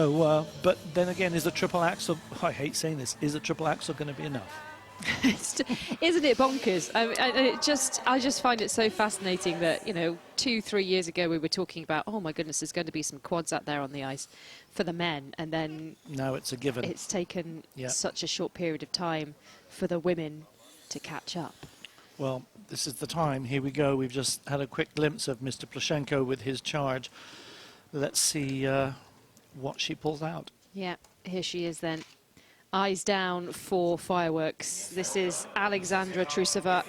So, but then again, is a triple axel, I hate saying this, is a triple axel going to be enough? Isn't it bonkers? I just find it so fascinating that, you know, 2-3 years ago we were talking about, oh my goodness, there's going to be some quads out there on the ice for the men, and then now it's a given. It's taken such a short period of time for the women to catch up. Well, this is the time. Here we go. We've just had a quick glimpse of Mr. Plushenko with his charge. Let's see what she pulls out. Yeah, here she is then. Eyes down for fireworks. This is Alexandra Trusova.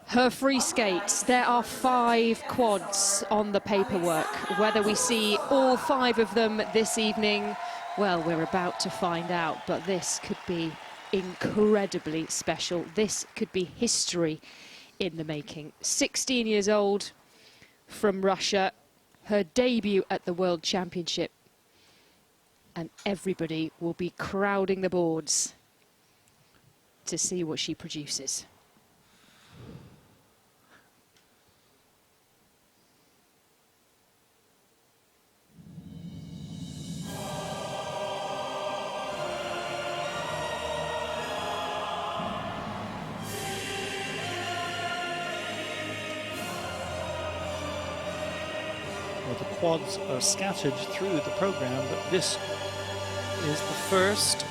Her free skates. There are 5 quads on the paperwork. Whether we see all 5 of them this evening, well, we're about to find out. But this could be incredibly special. This could be history in the making. 16 years old from Russia. Her debut at the World Championship. And everybody will be crowding the boards to see what she produces. Well, the quads are scattered through the program, but this is the first.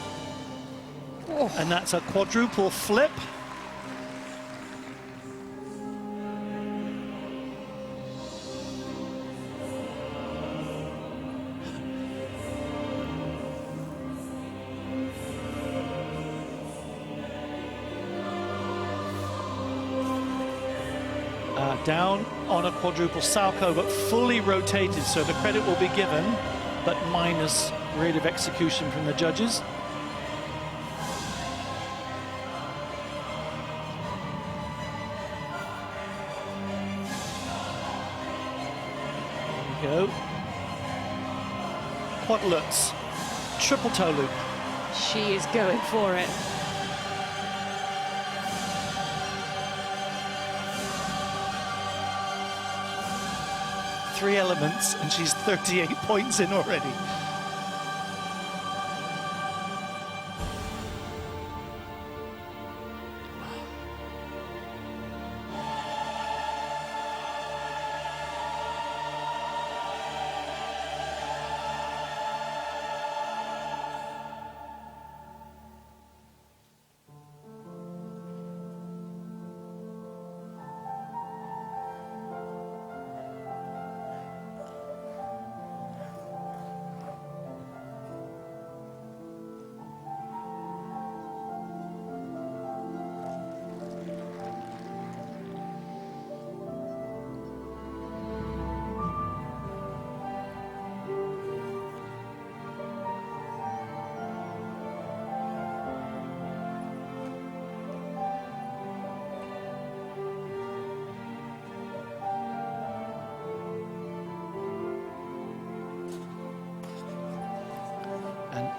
Oh. And that's a quadruple flip. Down on a quadruple salchow, but fully rotated, so the credit will be given, but minus rate of execution from the judges. There we go. Quad Lutz, triple toe loop. She is going for it. Three elements, and she's 38 points in already.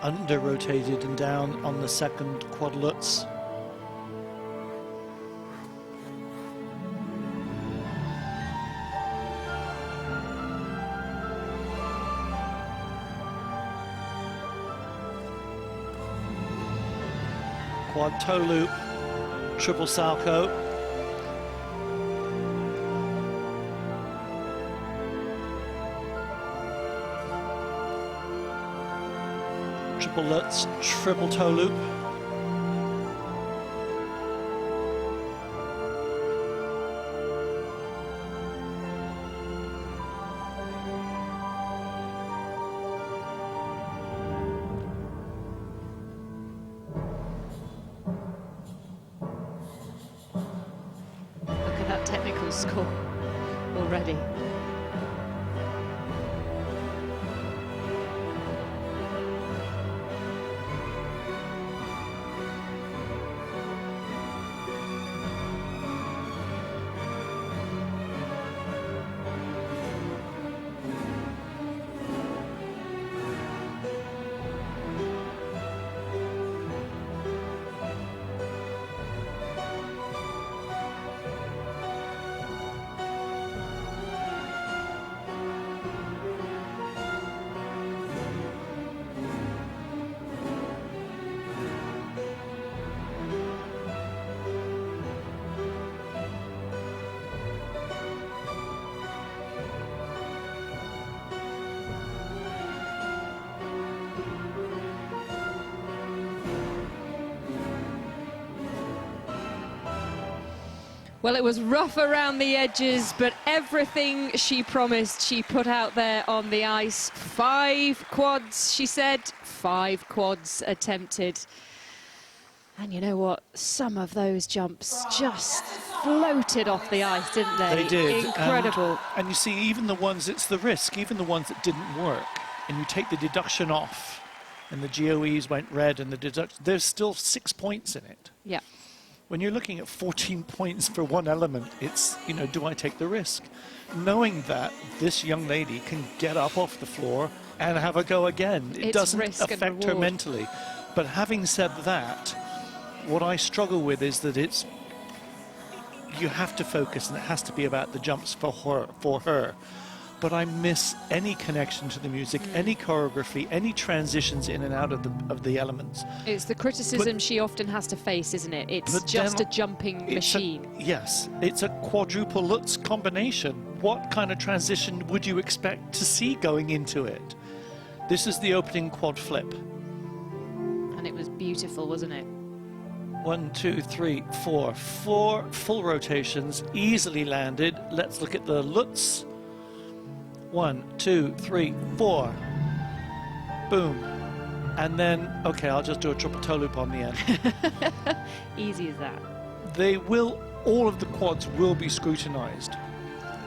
Under rotated and down on the second quad Lutz. Quad toe loop, triple salchow. Triple Lutz, triple toe loop. Look at that technical score already. Well, it was rough around the edges, but everything she promised, she put out there on the ice. 5 quads, she said, 5 quads attempted. And you know what? Some of those jumps just floated off the ice, didn't they? They did. Incredible. And you see, even the ones, it's the risk, even the ones that didn't work, and you take the deduction off, and the GOEs went red, and the deduction, there's still 6 points in it. Yeah. When you're looking at 14 points for one element, it's, you know, do I take the risk? Knowing that this young lady can get up off the floor and have a go again. It It's doesn't risk and affect her reward. mentally. But having said that, what I struggle with is that it's, you have to focus, and it has to be about the jumps for her. But I miss any connection to the music, any choreography, any transitions in and out of the elements. It's the criticism she often has to face, isn't it? It's But just a then jumping machine. Yes, it's a quadruple Lutz combination. What kind of transition would you expect to see going into it? This is the opening quad flip. And it was beautiful, wasn't it? 1, 2, 3, 4. 4 full rotations, easily landed. Let's look at the Lutz. 1, 2, 3, 4. Boom. And then, okay, I'll just do a triple toe loop on the end. Easy as that. They will, all of the quads will be scrutinized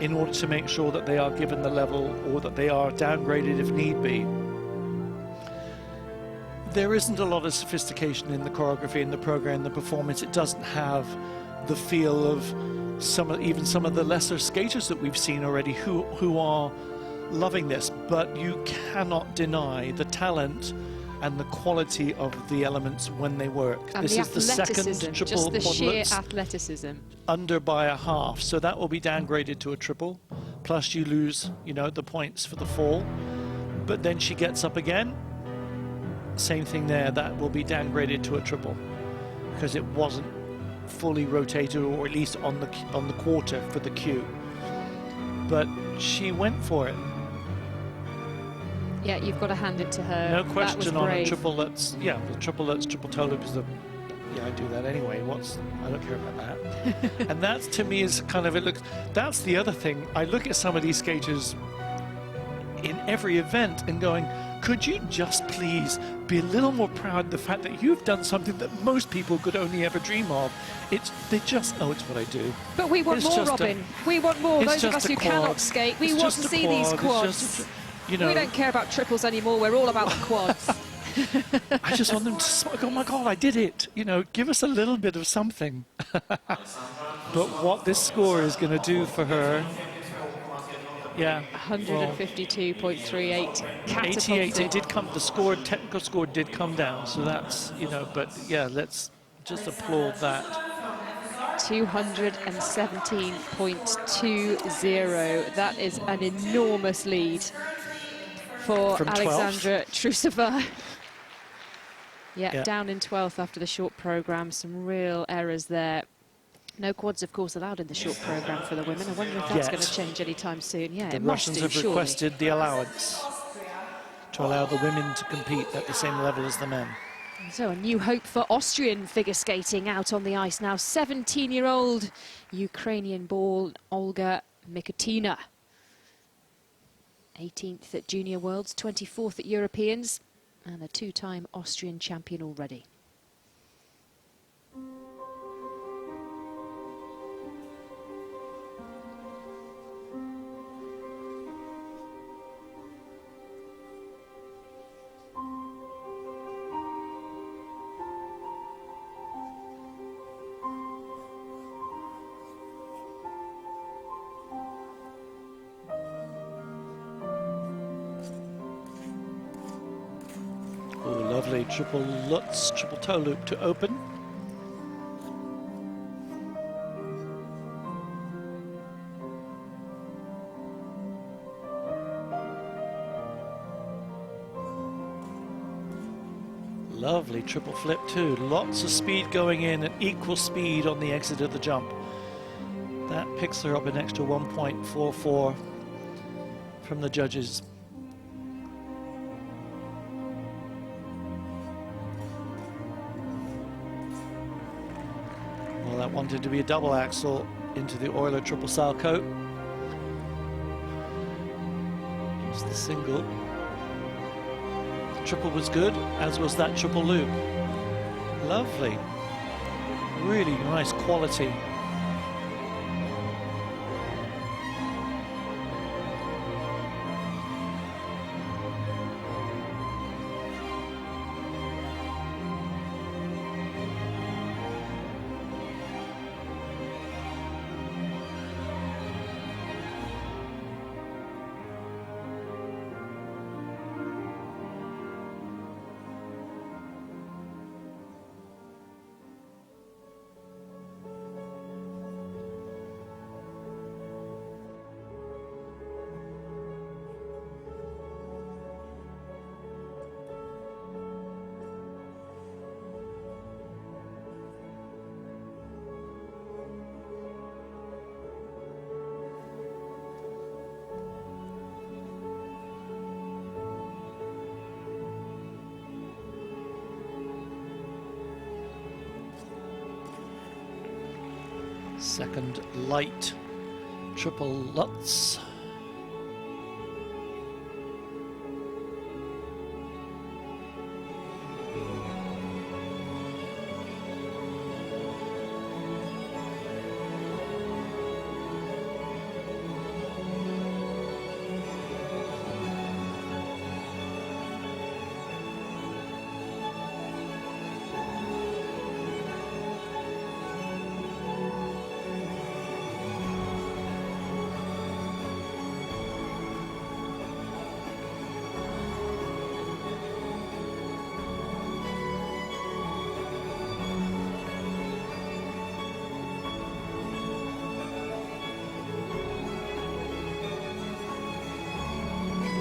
in order to make sure that they are given the level or that they are downgraded if need be. There isn't a lot of sophistication in the choreography, in the program, the performance. It doesn't have the feel of even some of the lesser skaters that we've seen already who are loving this, but you cannot deny the talent and the quality of the elements when they work. And this the is the second athleticism, triple just the quad sheer Lutz athleticism. under by a half, so that will be downgraded to a triple, plus you lose, you know, the points for the fall. But then she gets up again, same thing there, that will be downgraded to a triple because it wasn't fully rotated, or at least on the quarter for the cue. But she went for it. Yeah, you've got to hand it to her. No That question was on a brave. triple Lutz. Yeah, the triple Lutz, triple toe loop is the. Yeah, I do that anyway. I don't care about that. And that to me is kind of that's the other thing. I look at some of these skaters in every event and going, could you just please be a little more proud of the fact that you've done something that most people could only ever dream of? It's what I do. But we want It's more, just Robin. We want more. it's Those of just us a who cannot quad. skate, we It's want to just a see these quad. It's quads. just you know, We don't care about triples anymore. We're all about the quads. I just want them to smile. Oh my God, I did it. You know, give us a little bit of something. But what this score is going to do for her, yeah. 152.38. 88, it did come, the technical score did come down, so that's, you know, but yeah, let's just applaud that. 217.20. That is an enormous lead for From 12th? Alexandra Trusova. Yeah. Down in 12th after the short program. Some real errors there. No quads, of course, allowed in the short program for the women. I wonder if that's Yet. going to change anytime soon. Yeah, The it must Russians do, have surely. requested the allowance to allow the women to compete at the same level as the men. So a new hope for Austrian figure skating out on the ice now. 17-year-old Ukrainian-born Olga Mikotina. 18th at Junior Worlds, 24th at Europeans, and a 2-time Austrian champion already. Oh, lovely triple Lutz, triple toe loop to open. Lovely triple flip too. Lots of speed going in and equal speed on the exit of the jump. That picks her up an extra 1.44 from the judges. Well, that wanted to be a double axel. into the Euler triple salchow. Here's the single. The triple was good, as was that triple loop. Lovely. Really nice quality. Second light triple Lutz.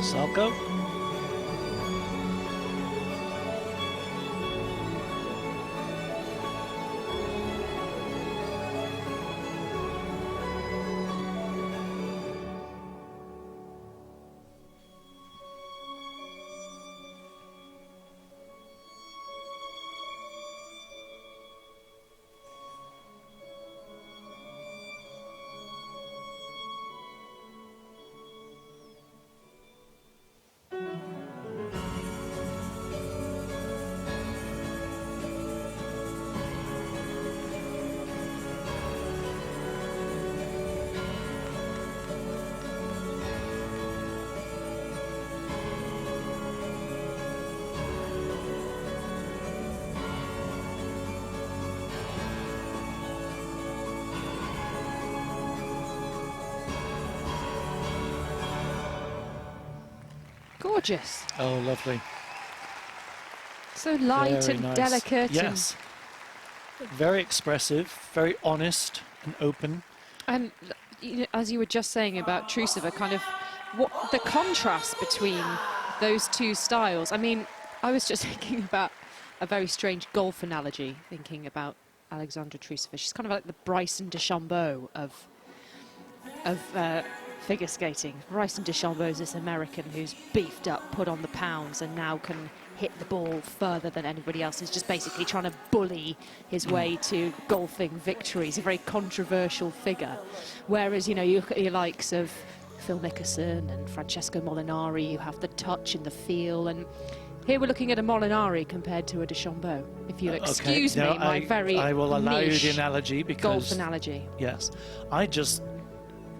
Salchow. Gorgeous. Oh, lovely. So light Very and nice. delicate. Yes. Very expressive, very honest and open. And you know, as you were just saying about Trusova, kind of what the contrast between those two styles. I mean, I was just thinking about a very strange golf analogy, thinking about Alexandra Trusova. She's kind of like the Bryson DeChambeau of figure skating. Bryson DeChambeau is this American who's beefed up, put on the pounds, and now can hit the ball further than anybody else. Is just basically trying to bully his way to golfing victories. A very controversial figure. Whereas, you know, you look at your likes of Phil Mickelson and Francesco Molinari, you have the touch and the feel, and here we're looking at a Molinari compared to a DeChambeau. If you'll excuse okay. me, my very I will allow you niche the analogy because golf analogy. yes,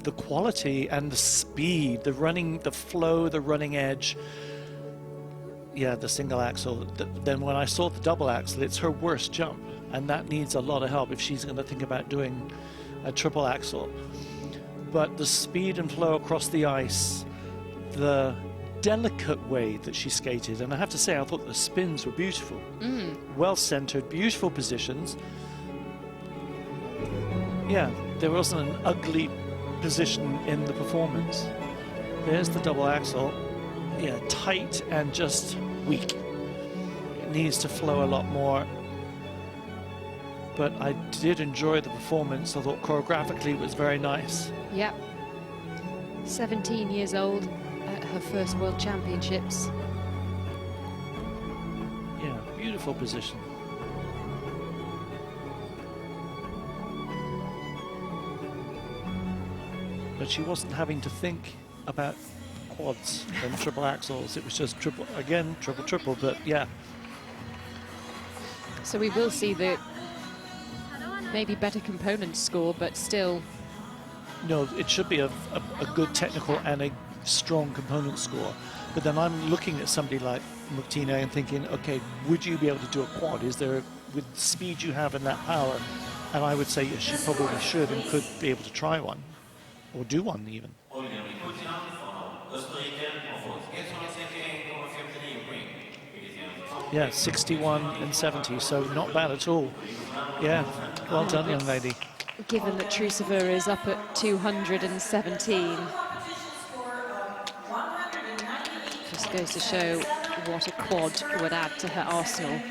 the quality and the speed, the running, the flow, the running edge. Yeah, the single axel. Then when I saw the double axel, it's her worst jump, and that needs a lot of help if she's going to think about doing a triple axel. But the speed and flow across the ice, the delicate way that she skated, and I have to say, I thought the spins were beautiful. Well centered, beautiful positions. Yeah, there wasn't an ugly position in the performance. There's the double axel. Yeah, tight and just weak. It needs to flow a lot more. But I did enjoy the performance. I thought choreographically it was very nice. Yep. 17 years old at her first World Championships. Yeah, beautiful position. but she wasn't having to think about quads and triple axles. It was just triple, again, triple, triple, but yeah. So we will see the maybe better component score, but still. No, it should be a good technical and a strong component score. But then I'm looking at somebody like Martina and thinking, okay, would you be able to do a quad? Is there, with the speed you have and that power? And I would say yes, she probably should and could be able to try one, or do one even. Yeah, 61 and 70, so not bad at all. Yeah, well done, young lady. Given that Trusova is up at 217. Just goes to show what a quad would add to her arsenal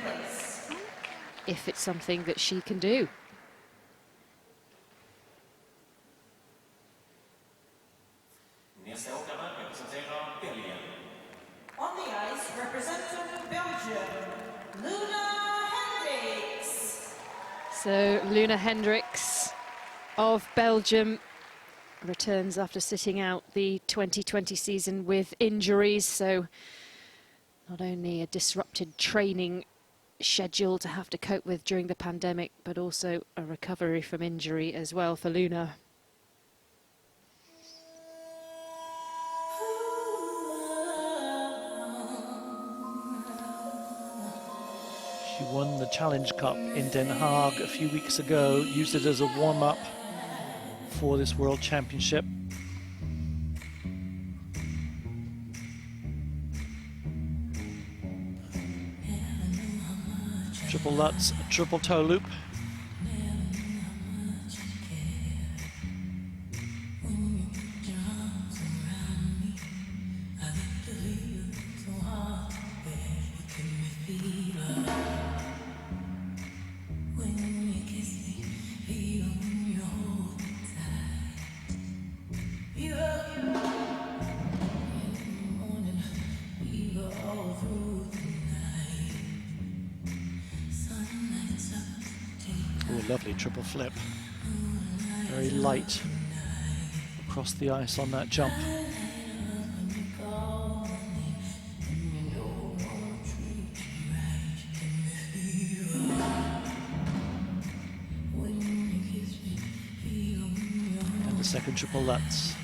if it's something that she can do. On the ice, representing Belgium, Luna Hendricks. So Luna Hendricks of Belgium returns after sitting out the 2020 season with injuries. So not only a disrupted training schedule to have to cope with during the pandemic, but also a recovery from injury as well for Luna. She won the Challenge Cup in Den Haag a few weeks ago, used it as a warm-up for this World Championship. Triple Lutz, triple toe loop. Lovely triple flip. Very light across the ice on that jump. And the second triple Lutz.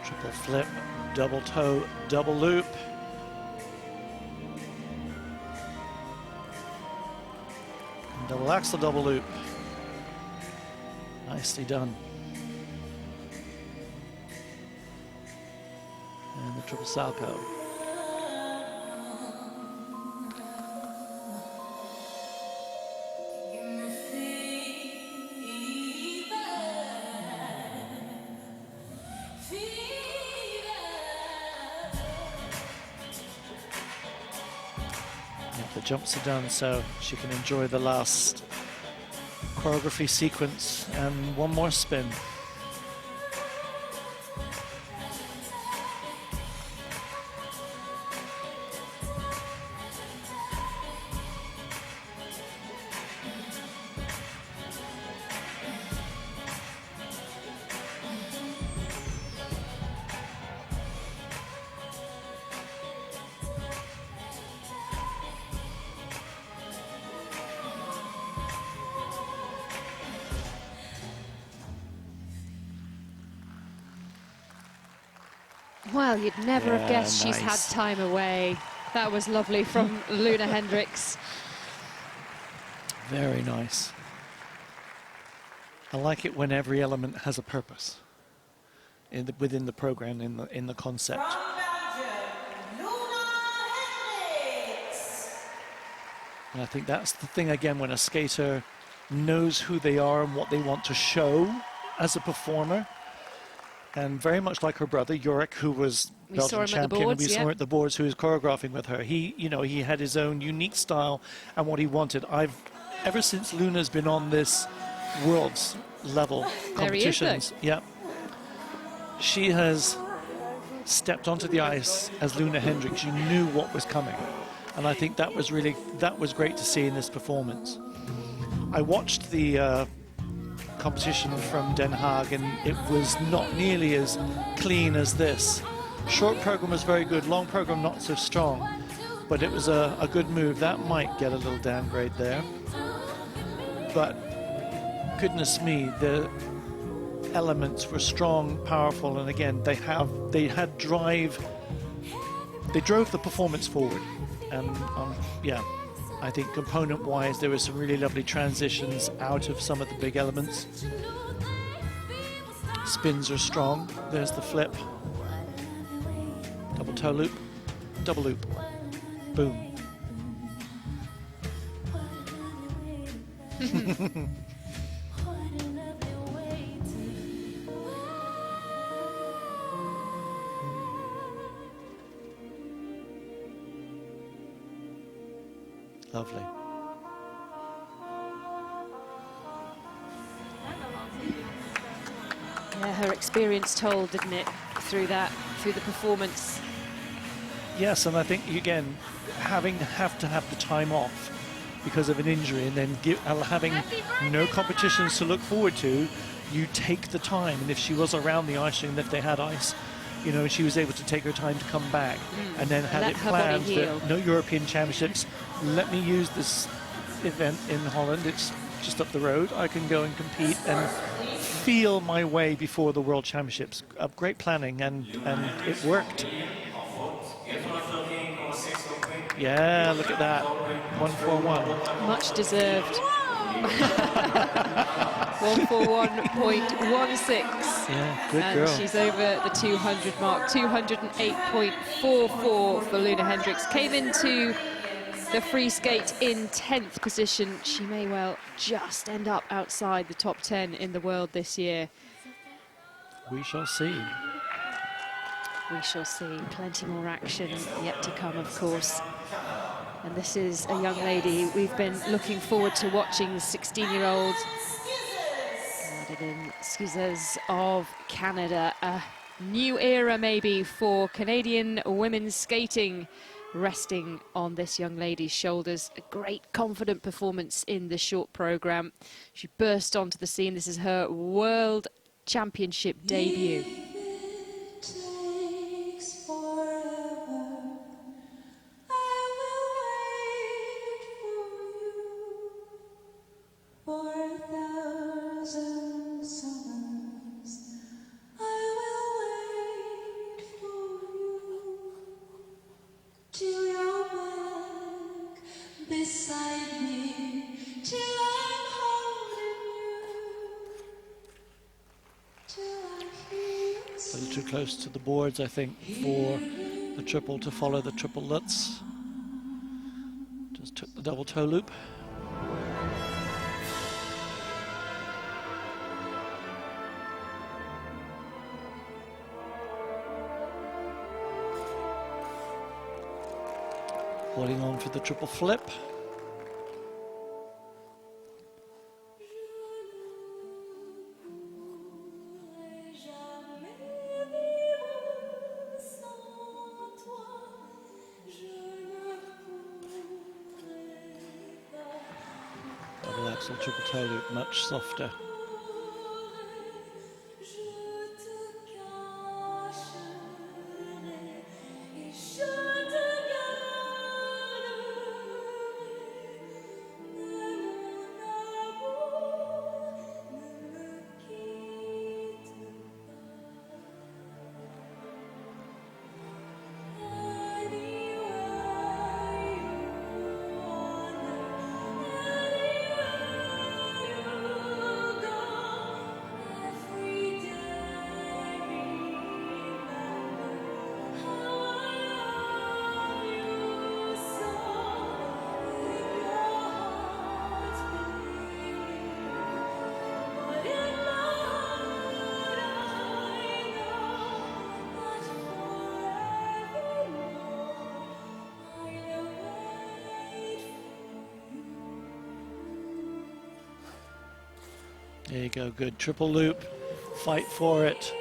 Triple flip, double toe, double loop. And double axle, double loop. Nicely done. And the triple salchow. The jumps are done, so she can enjoy the last choreography sequence and one more spin. Well, you'd never have Yeah, guessed she's had nice. time away. That was lovely from Luna Hendricks. Very nice. I like it when every element has a purpose within the program, in the concept. From Belgium, Luna Hendricks. And I think that's the thing again, when a skater knows who they are and what they want to show as a performer. And very much like her brother, Jorik, who was We saw Belgian him at the champion, and we boards, saw yeah. her at the boards, who was choreographing with her. He, you know, he had his own unique style and what he wanted. Ever since Luna's been on this world's level There he is, though. competitions, yeah, she has stepped onto the ice as Luna Hendricks. You knew what was coming, and I think that was great to see in this performance. I watched the competition from Den Haag, and it was not nearly as clean as this. Short program was very good, long program not so strong, but it was a good move. That might get a little downgrade there, but goodness me, the elements were strong, powerful, and again they had drive. They drove the performance forward, and yeah, I think component-wise, there were some really lovely transitions out of some of the big elements. Spins are strong. There's the flip. Double toe loop. Double loop. Boom. Lovely. Yeah, her experience told, didn't it, through the performance. Yes, and I think again, have to have the time off because of an injury, and then having no competitions to look forward to, you take the time. And if she was around the ice rink, if they had ice, you know, she was able to take her time to come back, and then had let it her body planned heal. that no European Championships. Let me use this event in Holland. It's just up the road. I can go and compete and feel my way before the World Championships. Great planning, and it worked. Yeah, look at that. 141. Much deserved. 141.16. Yeah, good And girl. she's over the 200 mark. 208.44 for Luna Hendricks. Came into the free skate in 10th position. She may well just end up outside the top 10 in the world this year. We shall see. We shall see. Plenty more action yet to come, of course. And this is a young lady we've been looking forward to watching, the 16-year-old Madeline Schizzers of Canada. A new era maybe for Canadian women's skating, resting on this young lady's shoulders. A great confident performance in the short program. She burst onto the scene. This is her World Championship debut. Takes forever. I will wait for you for 1,000 summers. I will wait for you till you're back beside me, till I'm holding you, till I hear A little too close to the boards, I think, for the triple to follow the triple Lutz. Just took the double toe loop. Holding on for the triple flip. Double axel, triple toe loop, much softer. There you go, good triple loop, fight for it.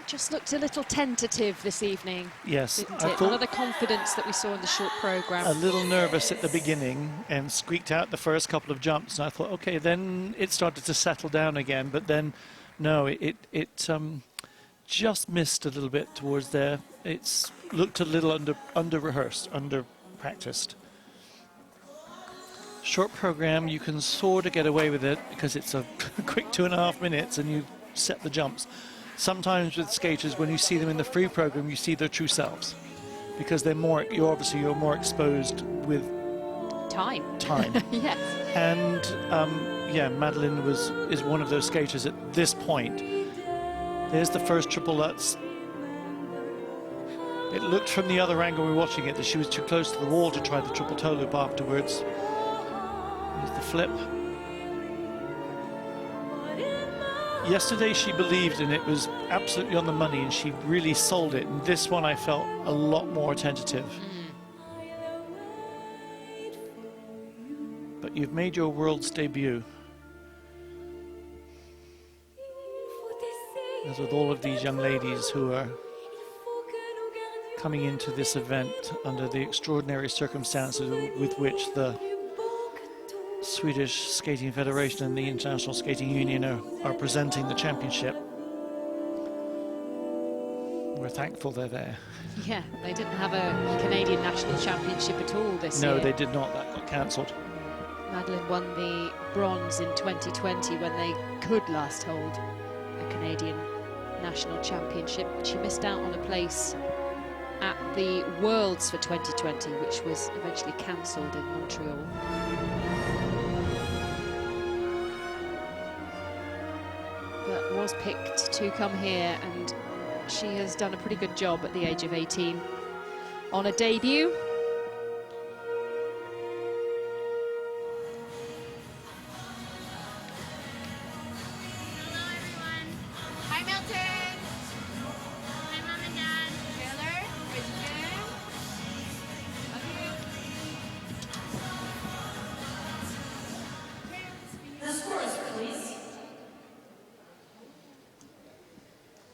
Just looked a little tentative this evening, Yes, didn't I it? thought None of the confidence that we saw in the short programme. a little nervous at the beginning and squeaked out the first couple of jumps, and I thought, okay, then it started to settle down again, but then no, it just missed a little bit towards there. It's looked a little under rehearsed, under practiced. Short program, you can sort of get away with it because it's a quick 2.5 minutes and you set the jumps. Sometimes with skaters, when you see them in the free program, you see their true selves because they're more, you're more exposed with Time. Yes. And yeah, Madeline is one of those skaters at this point. There's the first triple Lutz. It looked from the other angle we were watching it that she was too close to the wall to try the triple toe loop afterwards. Here's the flip. Yesterday she believed and it was absolutely on the money and she really sold it. And this one I felt a lot more tentative. But you've made your world's debut. As with all of these young ladies who are coming into this event under the extraordinary circumstances with which the Swedish Skating Federation and the International Skating Union are presenting the championship. We're thankful they're there. Yeah, they didn't have a Canadian National Championship at all this year. No, they did not. That got cancelled. Madeline won the bronze in 2020 when they could last hold a Canadian national championship. She missed out on a place at the Worlds for 2020, which was eventually cancelled in Montreal. But was picked to come here, and she has done a pretty good job at the age of 18 on a debut. Hi, Milton. Hi, Mom and Dad. Taylor, Bridget. Love you. The scores, please.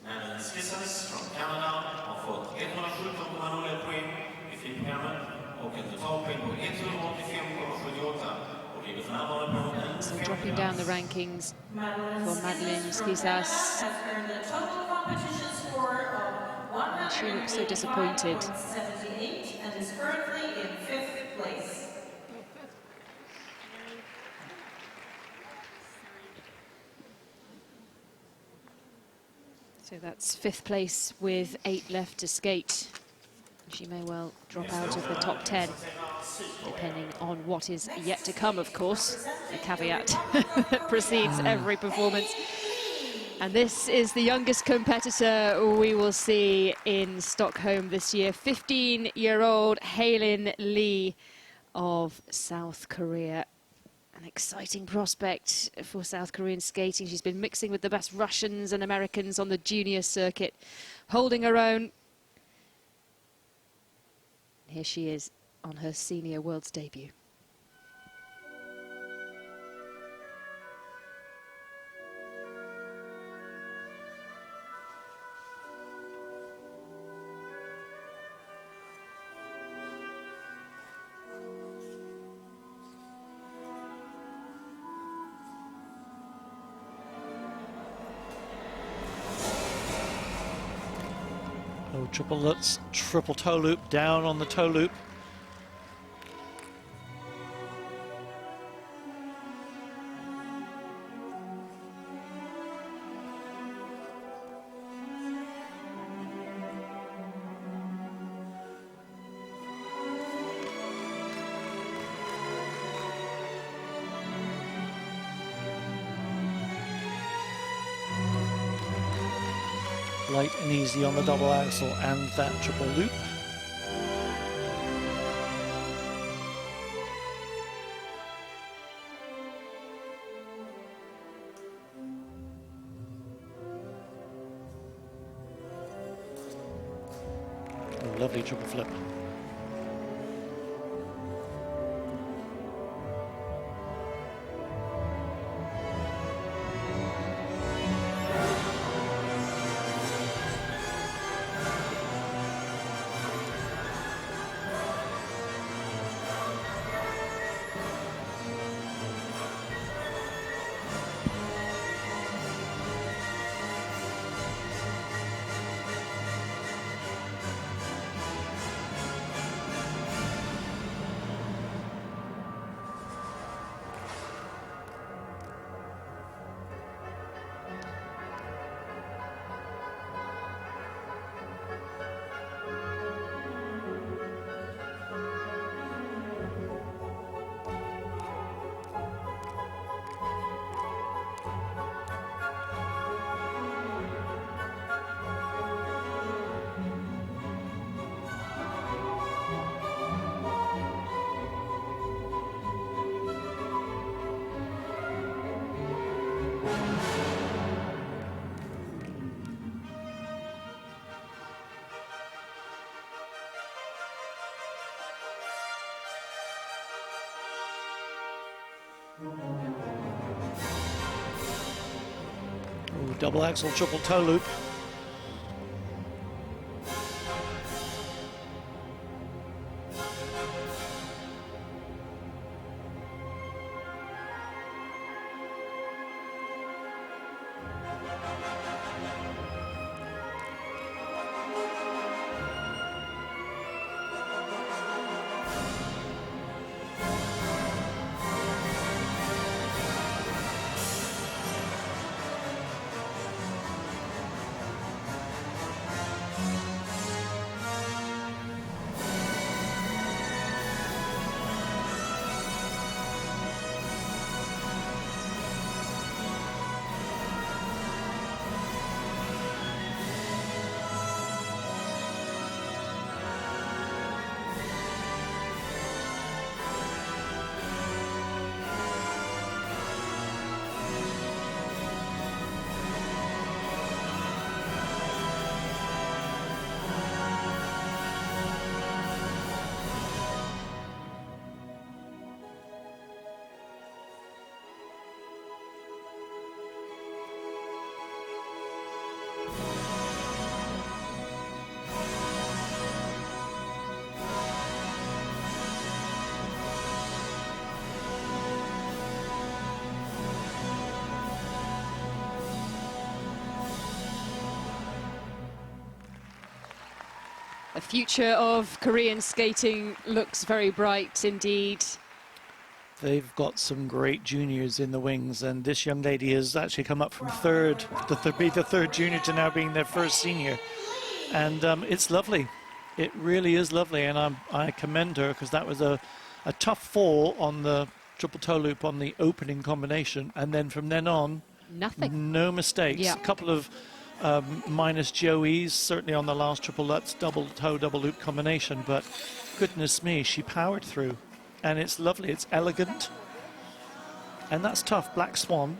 Madeline Skissas från Kanada har fått 117,01 poäng i fripermen och en totalpoäng på 185,78 och ligger för närvarande på en So dropping down the rankings for Madeline Skissas. has earned a total competition score of She looks so disappointed. 101.78 and is currently in 5th place. So that's 5th place with 8 left to skate. She may well drop out of the top 10, depending on what is yet to come, of course. A caveat that precedes every performance. And this is the youngest competitor we will see in Stockholm this year, 15-year-old Hailin Lee of South Korea. An exciting prospect for South Korean skating. She's been mixing with the best Russians and Americans on the junior circuit, holding her own. Here she is on her senior world's debut. Oh, triple lutz, triple toe loop, down on the toe loop. Light and easy on the double axel and that triple loop. Oh, lovely triple flip. Ooh, double axel, triple toe loop. future of Korean skating looks very bright indeed. They've got some great juniors in the wings, and this young lady has actually come up from third, be the third junior to now being their first senior. And it's lovely. It really is lovely, and I commend her, because that was a tough fall on the triple toe loop on the opening combination, and then from then on, Nothing. no mistakes. Yeah. A couple of minus Joey's, certainly on the last triple Lutz double toe, double loop combination, but goodness me, she powered through. And it's lovely, it's elegant, and that's tough. Black Swan,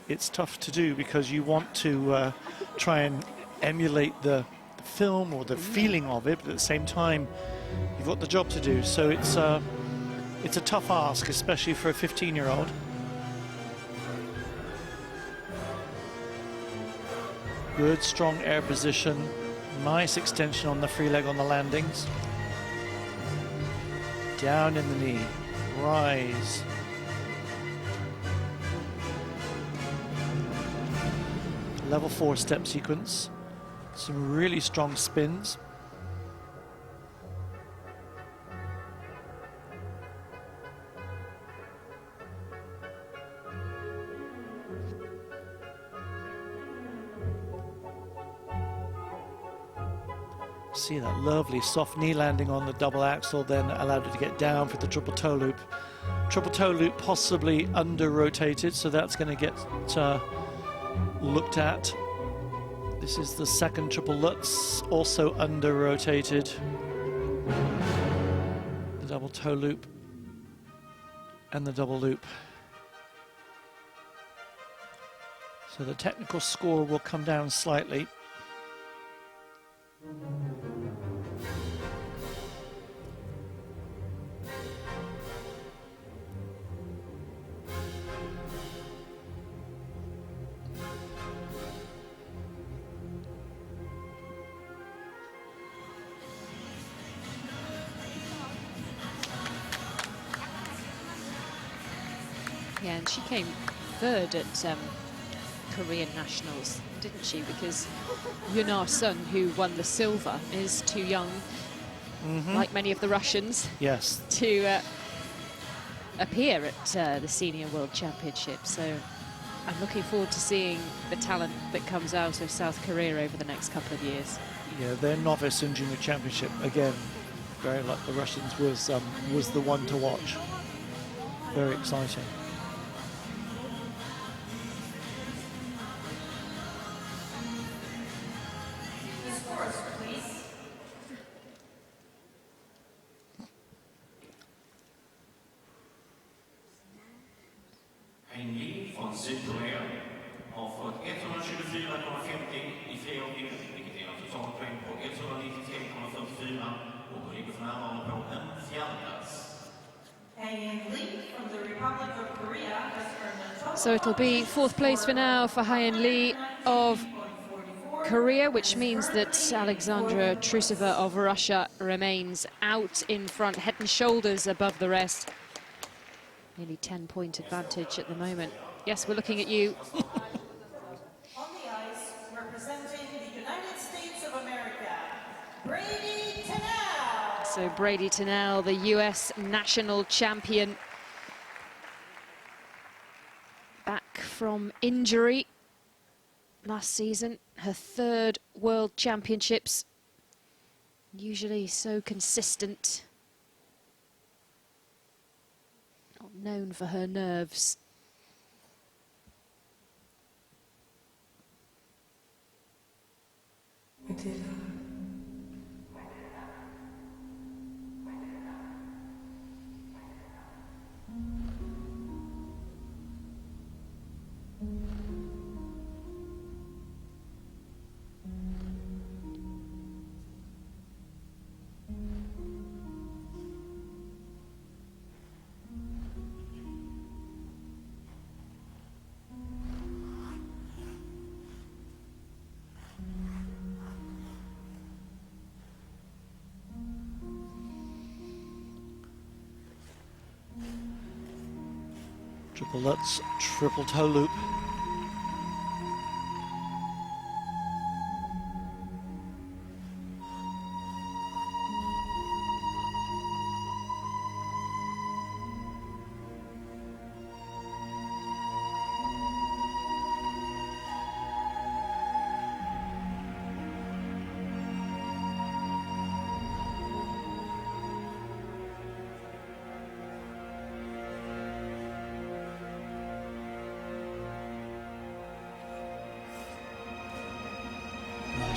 it's tough to do because you want to try and emulate the film or the feeling of it, but at the same time, you've got the job to do. So it's a tough ask, especially for a 15-year-old. Good, strong air position, nice extension on the free leg on the landings. Down in the knee, rise. Level 4 step sequence, some really strong spins. See that lovely soft knee landing on the double axel, then allowed it to get down for the triple toe loop. Triple toe loop possibly under rotated, so that's going to get looked at. This is the second triple Lutz, also under rotated. The double toe loop and the double loop. So the technical score will come down slightly. Yeah, and she came third at Korean Nationals, didn't she? Because Yunar Sun, who won the silver, is too young, like many of the Russians, Yes. to appear at the Senior World Championship. So I'm looking forward to seeing the talent that comes out of South Korea over the next couple of years. Yeah, their novice and junior championship, again, very like the Russians, was the one to watch. Very exciting. The scores, please. Hein Lee från Sydkorea har fått 124,50 i friåkning, vilket är en totalpoäng på 193,44 och ligger för närvarande på en fjärdeplats. Hanging Lee from the Republic of Korea has earned a total So it'll be fourth place for now for Hyein Lee of Korea, which means that Alexandra Trusova of Russia remains out in front, head and shoulders above the rest. Nearly 10-point advantage at the moment. Yes, we're looking at you. on the ice, representing the United States of America, Brady Tennell. So Brady Tennell, the US national champion, back from injury last season, her third World Championships, usually so consistent, not known for her nerves. Triple Lutz, triple toe loop.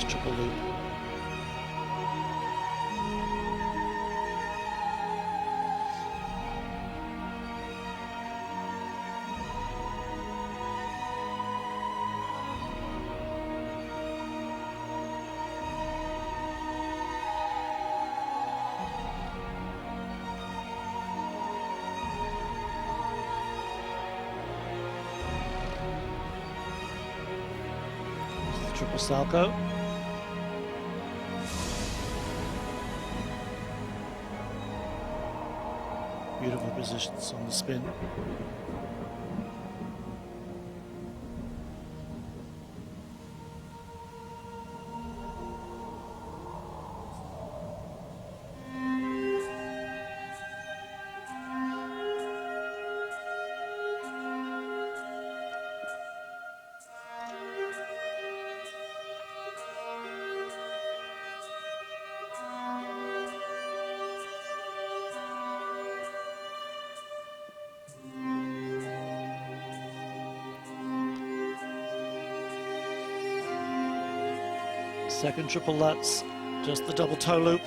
triple loop. Triple Salchow. Beautiful positions on the spin. Second triple Lutz, just the double toe loop.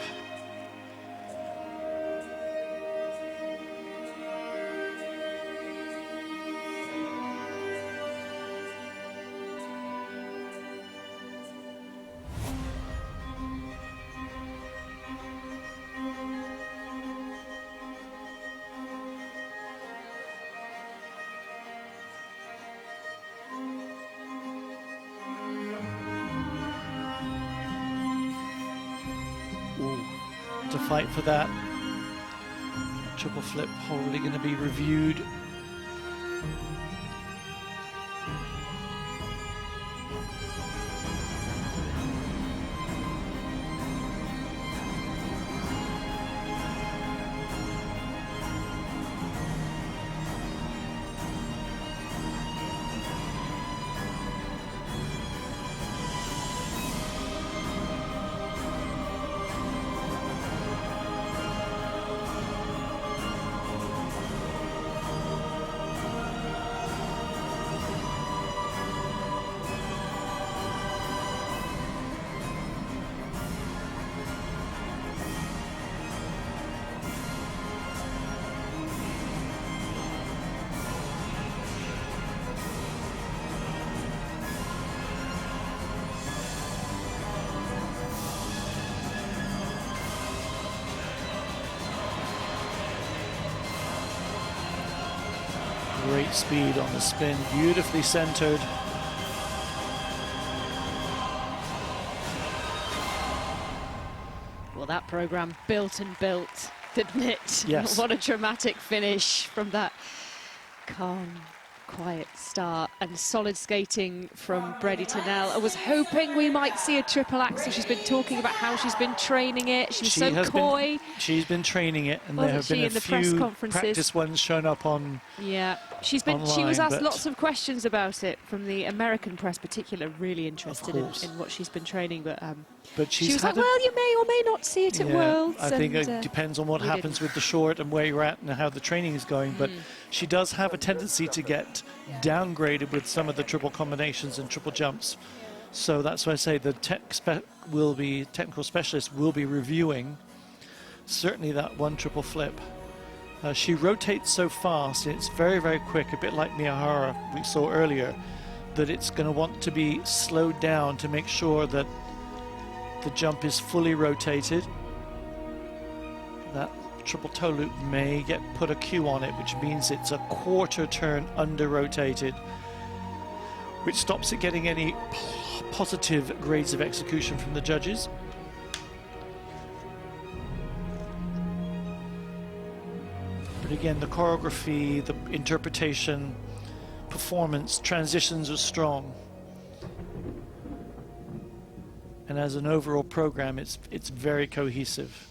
To fight for that. Triple flip probably going to be reviewed. Great speed on the spin, beautifully centered. Well, that program built and built, didn't it? Yes. What a dramatic finish from that calm, quiet start and solid skating from Bredie Tennell. I was hoping we might see a triple axel. She's been talking about how she's been training it. She's so coy. She's been training it, and Wasn't there have she been a in the press few conferences? practice ones shown up on. Yeah, she was online, asked but- lots of questions about it from the American press, particularly really interested in course. what she's been training. But But she was like, had a- well, you may or may not see it at Yeah, Worlds. I think and, it depends on what we happens didn't. with the short and where you're at and how the training is going. But she does have a tendency to get downgraded with some of the triple combinations and triple jumps. So that's why I say the technical specialist will be reviewing certainly that one triple flip. She rotates so fast, and it's very, very quick, a bit like Miyahara we saw earlier, that it's going to want to be slowed down to make sure that the jump is fully rotated. That triple toe loop may get put a Q on it, which means it's a quarter turn under rotated, which stops it getting any positive grades of execution from the judges. But again, the choreography, the interpretation, performance, transitions are strong. And as an overall program, it's very cohesive.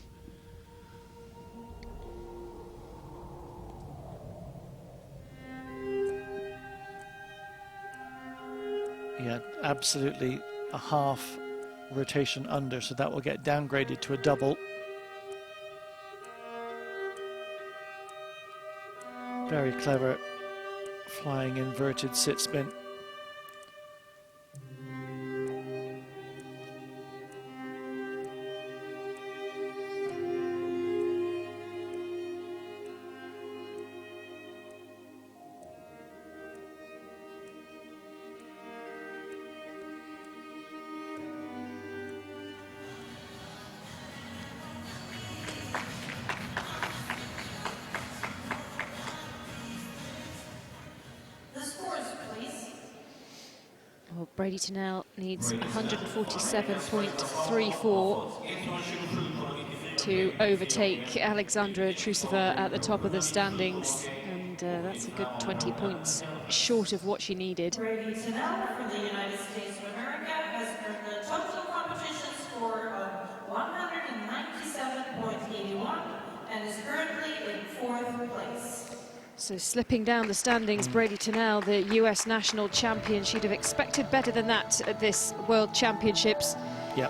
Yeah, absolutely a half rotation under, so that will get downgraded to a double. Very clever flying inverted sit spin. Brady Tennell needs 147.34 to overtake Alexandra Trusova at the top of the standings, and that's a good 20 points short of what she needed. Brady Tennell from the United States of America has earned the total competition score of 197.81 and is currently in 4th place. So slipping down the standings, Brady Tennell, the US national champion. She'd have expected better than that at this World Championships. Yep.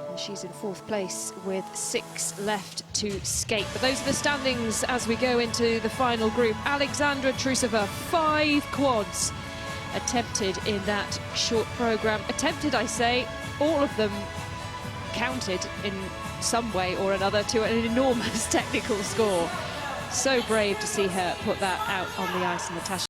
And she's in 4th place with 6 left to skate. But those are the standings as we go into the final group. Alexandra Trusova, 5 quads attempted in that short program. Attempted, I say, all of them counted in some way or another to an enormous technical score. So brave to see her put that out on the ice, Natasha.